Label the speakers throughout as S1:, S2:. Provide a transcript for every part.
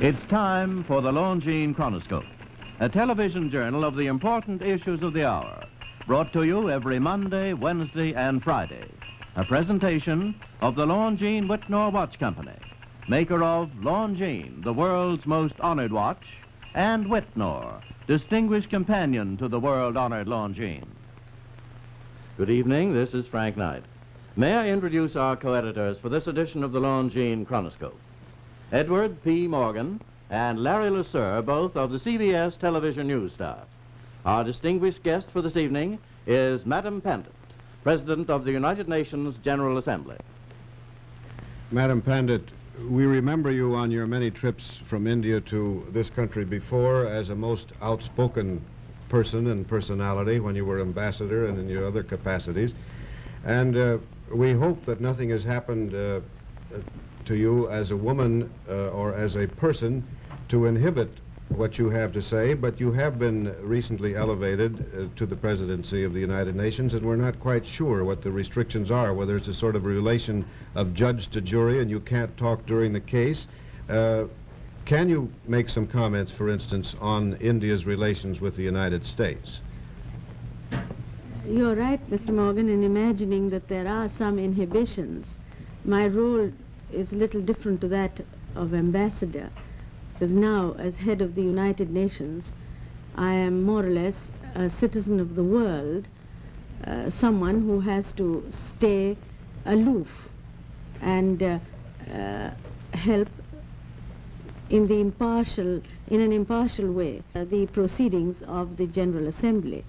S1: It's time for the Longines Chronoscope, a television journal of the important issues of the hour, brought to you every Monday, Wednesday, and Friday. A presentation of the Longines-Wittnauer Watch Company, maker of Longines, the world's most honored watch, and Wittnauer, distinguished companion to the world-honored Longines. Good evening, this is Frank Knight. May I introduce our co-editors for this edition of the Longines Chronoscope? Edward P. Morgan and Larry Lasser, both of the CBS television news staff. Our distinguished guest for this evening is Madam Pandit, President of the United Nations General Assembly.
S2: Madam Pandit, we remember you on your many trips from India to this country before as a most outspoken person and personality when you were ambassador and in your other capacities. And we hope that nothing has happened to you as a woman or as a person to inhibit what you have to say, but you have been recently elevated to the presidency of the United Nations, and we're not quite sure what the restrictions are, whether it's a sort of relation of judge to jury and you can't talk during the case. Can you make some comments, for instance, on India's relations with the United States?
S3: You're right, Mr. Morgan, in imagining that there are some inhibitions. My role is a little different to that of ambassador, because now, as head of the United Nations, I am more or less a citizen of the world, someone who has to stay aloof and help in an impartial way the proceedings of the General Assembly.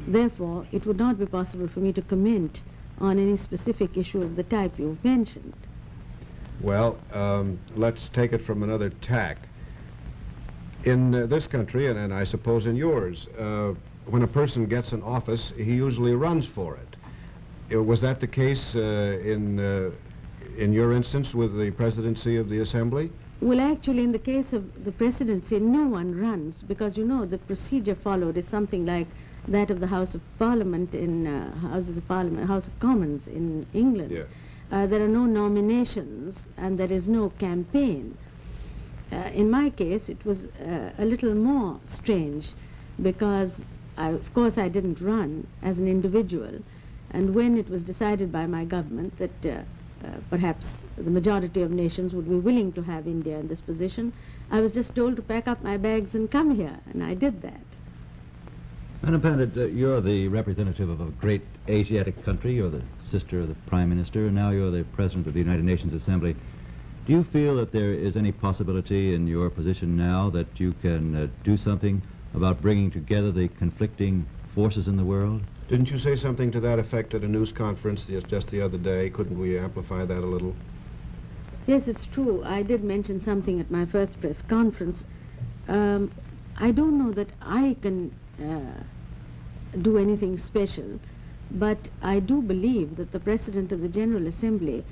S3: Therefore, it would not be possible for me to comment on any specific issue of the type you've mentioned.
S2: Well, let's take it from another tack. In this country, and I suppose in yours, when a person gets an office, he usually runs for it. Was that the case in your instance with the presidency of the Assembly?
S3: Well, actually, in the case of the presidency, no one runs, because, you know, the procedure followed is something like that of the House of Parliament in Houses of Parliament, House of Commons in England.
S2: Yeah.
S3: There are no nominations and there is no campaign. In my case, it was a little more strange because, of course, I didn't run as an individual. And when it was decided by my government that perhaps the majority of nations would be willing to have India in this position, I was just told to pack up my bags and come here, and I did that.
S4: Madam Pandit, you're the representative of a great Asiatic country. You're the sister of the Prime Minister, and now you're the President of the United Nations Assembly. Do you feel that there is any possibility in your position now that you can do something about bringing together the conflicting forces in the world?
S2: Didn't you say something to that effect at a news conference just the other day? Couldn't we amplify that a little?
S3: Yes, it's true. I did mention something at my first press conference. I don't know that I can do anything special, but I do believe that the President of the General Assembly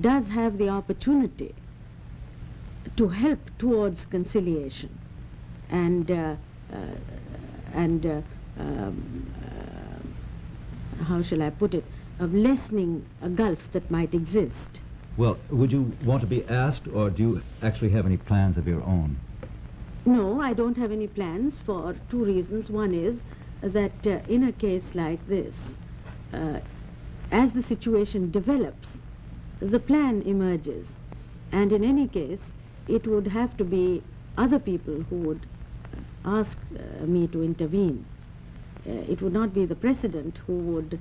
S3: does have the opportunity to help towards conciliation and how shall I put it, of lessening a gulf that might exist.
S4: Well, would you want to be asked, or do you actually have any plans of your own?
S3: No, I don't have any plans for two reasons. One is that in a case like this, as the situation develops, the plan emerges. And in any case, it would have to be other people who would ask me to intervene. It would not be the President who would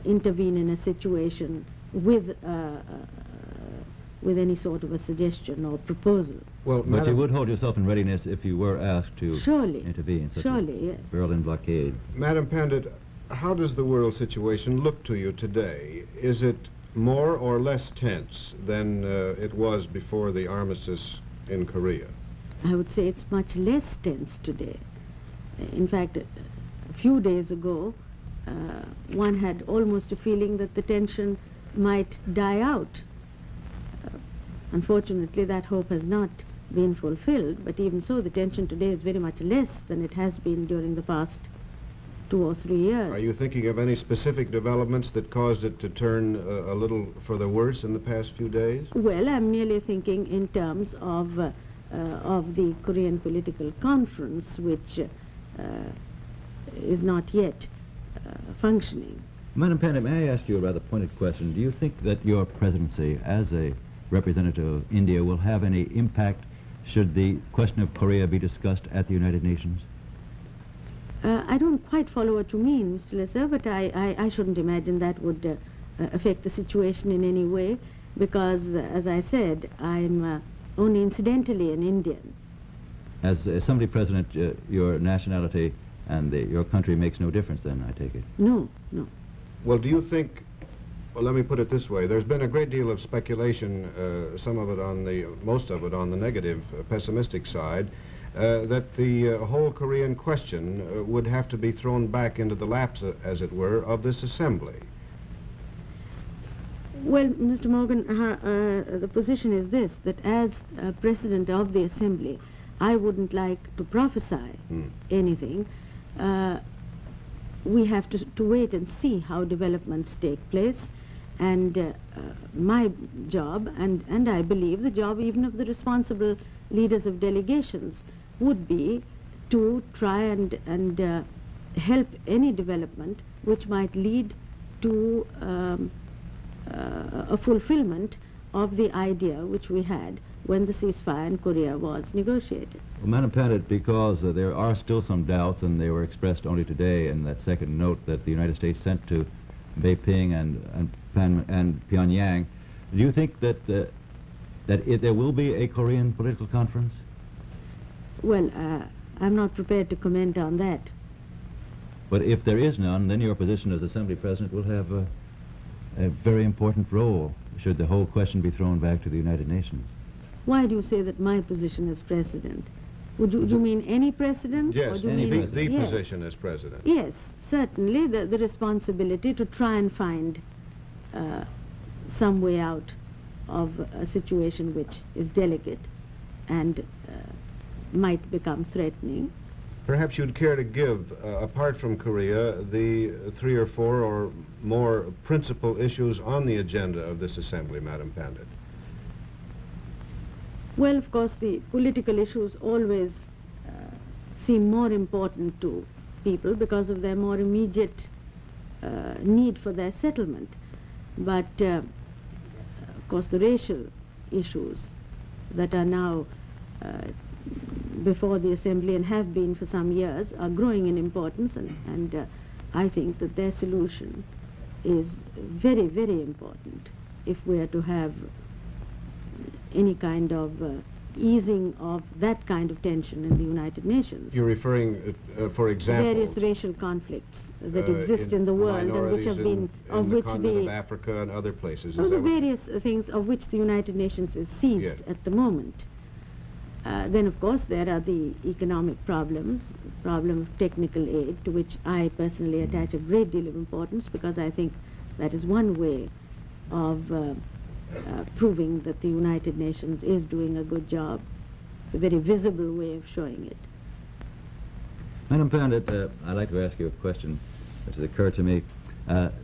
S3: intervene in a situation with any sort of a suggestion or proposal.
S2: Well,
S4: but you would hold yourself in readiness if you were asked to intervene, such as
S3: yes.
S4: Berlin blockade.
S2: Madam Pandit, how does the world situation look to you today? Is it more or less tense than it was before the armistice in Korea?
S3: I would say it's much less tense today. In fact, a few days ago, one had almost a feeling that the tension might die out. Unfortunately, that hope has not been fulfilled, but even so, the tension today is very much less than it has been during the past 2 or 3 years.
S2: Are you thinking of any specific developments that caused it to turn a little for the worse in the past few days?
S3: Well, I'm merely thinking in terms of of the Korean political conference, which is not yet functioning.
S4: Madam Pandit, may I ask you a rather pointed question? Do you think that your presidency as a representative of India will have any impact should the question of Korea be discussed at the United Nations?
S3: I don't quite follow what you mean, Mr. Lesser, but I shouldn't imagine that would affect the situation in any way, because, as I said, I'm only incidentally an Indian.
S4: As Assembly President, your nationality and your country makes no difference then, I take it?
S3: No, no.
S2: Well, do you think, well, let me put it this way. There's been a great deal of speculation, most of it on the negative, pessimistic side, that the whole Korean question would have to be thrown back into the laps, as it were, of this assembly.
S3: Well, Mr. Morgan, the position is this, that as President of the Assembly, I wouldn't like to prophesy anything. We have to wait and see how developments take place, and my job, and I believe the job even of the responsible leaders of delegations, would be to try and help any development which might lead to a fulfillment of the idea which we had when the ceasefire in Korea was negotiated.
S4: Well, Madam Pandit, because there are still some doubts, and they were expressed only today in that second note that the United States sent to Beijing and Pyongyang, do you think that there will be a Korean political conference?
S3: Well, I'm not prepared to comment on that.
S4: But if there is none, then your position as Assembly President will have a very important role should the whole question be thrown back to the United Nations.
S3: Why do you say that my position as President? Would you mean any President?
S2: Yes,
S3: or do you mean
S2: the
S3: yes.
S2: position as President.
S3: Yes, certainly the responsibility to try and find some way out of a situation which is delicate and might become threatening.
S2: Perhaps you'd care to give, apart from Korea, the 3 or 4 or more principal issues on the agenda of this assembly, Madam Pandit.
S3: Well, of course, the political issues always seem more important to people because of their more immediate need for their settlement. But, of course, the racial issues that are now before the Assembly and have been for some years are growing in importance, and I think that their solution is very, very important if we are to have any kind of easing of that kind of tension in the United Nations.
S2: You're referring, for example,
S3: various racial conflicts that exist in the world and which have been
S2: of which the continent of Africa and other places.
S3: The various things of which the United Nations is seized at the moment. Then, of course, there are the economic problems, problem of technical aid, to which I personally attach a great deal of importance, because I think that is one way of proving that the United Nations is doing a good job. It's a very visible way of showing it.
S4: Madam Pandit, I'd like to ask you a question which has occurred to me.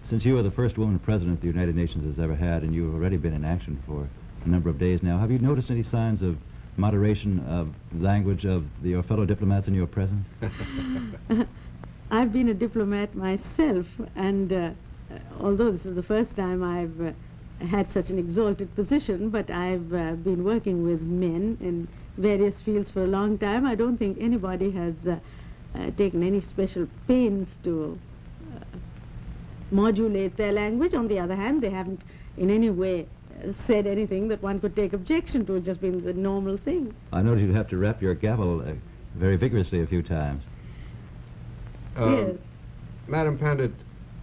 S4: Since you are the first woman president the United Nations has ever had, and you've already been in action for a number of days now, have you noticed any signs of moderation of language of your fellow diplomats in your presence?
S3: I've been a diplomat myself, and although this is the first time I've had such an exalted position, but I've been working with men in various fields for a long time. I don't think anybody has taken any special pains to modulate their language. On the other hand, they haven't in any way said anything that one could take objection to. It's just been the normal thing.
S4: I noticed you'd have to rap your gavel very vigorously a few times.
S3: Yes.
S2: Madam Pandit,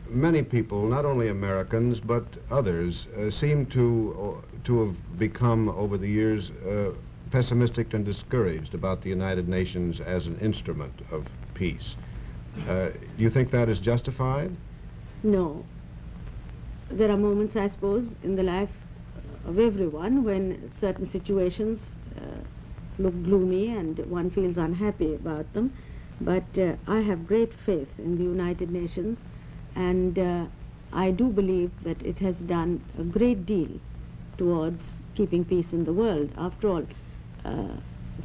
S2: many people, not only Americans but others, seem to have become over the years pessimistic and discouraged about the United Nations as an instrument of peace. Do you think that is justified?
S3: No. There are moments, I suppose, in the life of everyone when certain situations look gloomy and one feels unhappy about them. But I have great faith in the United Nations, and I do believe that it has done a great deal towards keeping peace in the world. After all,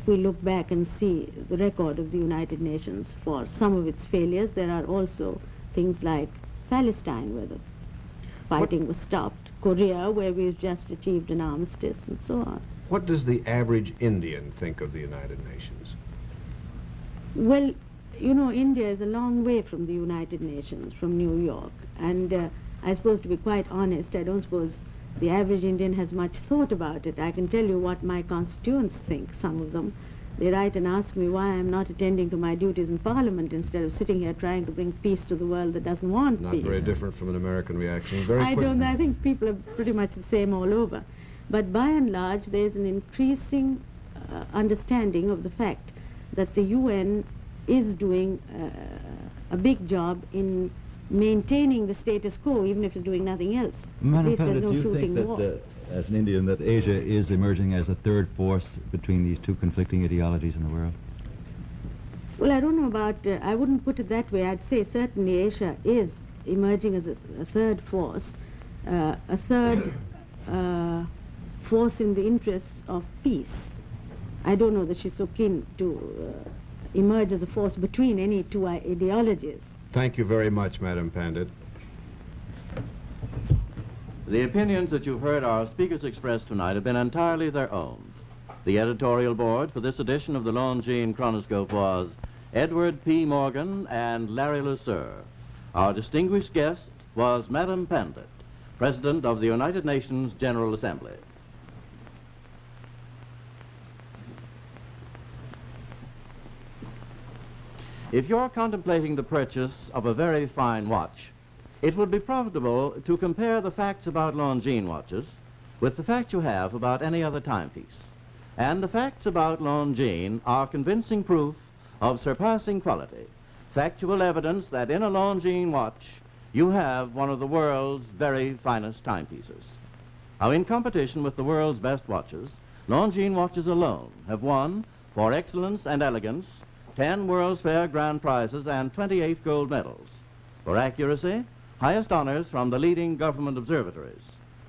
S3: we look back and see the record of the United Nations for some of its failures. There are also things like Palestine, where the fighting was stopped, Korea, where we've just achieved an armistice, and so on.
S2: What does the average Indian think of the United Nations?
S3: Well, you know, India is a long way from the United Nations, from New York, and I suppose, to be quite honest, I don't suppose the average Indian has much thought about it. I can tell you what my constituents think, some of them. They write and ask me why I'm not attending to my duties in Parliament instead of sitting here trying to bring peace to the world that doesn't want peace.
S2: Not very different from an American reaction. Very quick.
S3: I think people are pretty much the same all over. But by and large, there's an increasing understanding of the fact that the UN is doing a big job in maintaining the status quo, even if it's doing nothing else. At least there's no
S4: do you
S3: shooting
S4: think
S3: war.
S4: that, as an Indian, that Asia is emerging as a third force between these two conflicting ideologies in the world?
S3: Well, I don't know about, I wouldn't put it that way. I'd say certainly Asia is emerging as a third force, a third force in the interests of peace. I don't know that she's so keen to emerge as a force between any two ideologies.
S2: Thank you very much, Madam Pandit.
S1: The opinions that you've heard our speakers express tonight have been entirely their own. The editorial board for this edition of the Longines Chronoscope was Edward P. Morgan and Larry Lusser. Our distinguished guest was Madam Pandit, President of the United Nations General Assembly. If you're contemplating the purchase of a very fine watch, it would be profitable to compare the facts about Longines watches with the facts you have about any other timepiece. And the facts about Longines are convincing proof of surpassing quality, factual evidence that in a Longines watch you have one of the world's very finest timepieces. Now, in competition with the world's best watches, Longines watches alone have won, for excellence and elegance, 10 World's Fair Grand Prizes and 28 gold medals. For accuracy, highest honors from the leading government observatories.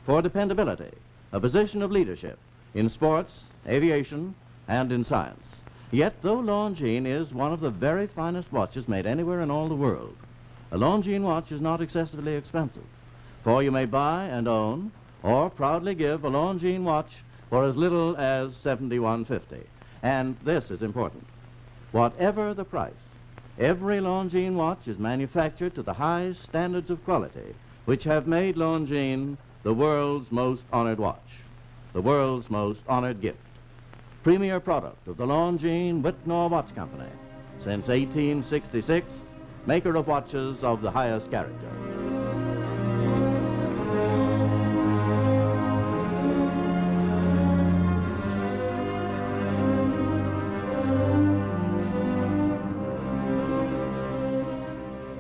S1: For dependability, a position of leadership in sports, aviation, and in science. Yet, though Longines is one of the very finest watches made anywhere in all the world, a Longines watch is not excessively expensive, for you may buy and own or proudly give a Longines watch for as little as $71.50. And this is important. Whatever the price, every Longines watch is manufactured to the highest standards of quality, which have made Longines the world's most honored watch, the world's most honored gift. Premier product of the Longines-Wittnauer Watch Company, since 1866, maker of watches of the highest character.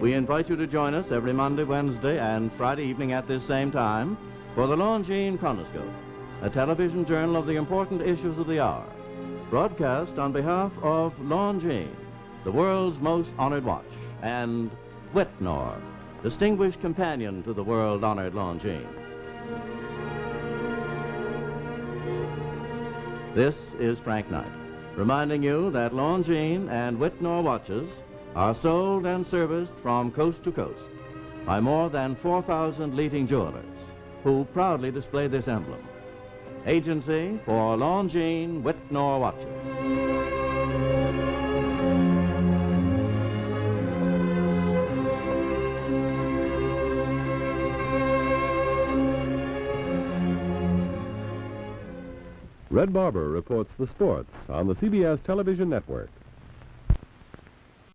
S1: We invite you to join us every Monday, Wednesday, and Friday evening at this same time for the Longines Chronoscope, a television journal of the important issues of the hour, broadcast on behalf of Longines, the world's most honored watch, and Wittnauer, distinguished companion to the world-honored Longines. This is Frank Knight, reminding you that Longines and Wittnauer watches are sold and serviced from coast to coast by more than 4,000 leading jewelers who proudly display this emblem. Agency for Longines-Wittnauer watches.
S5: Red Barber reports the sports on the CBS television network.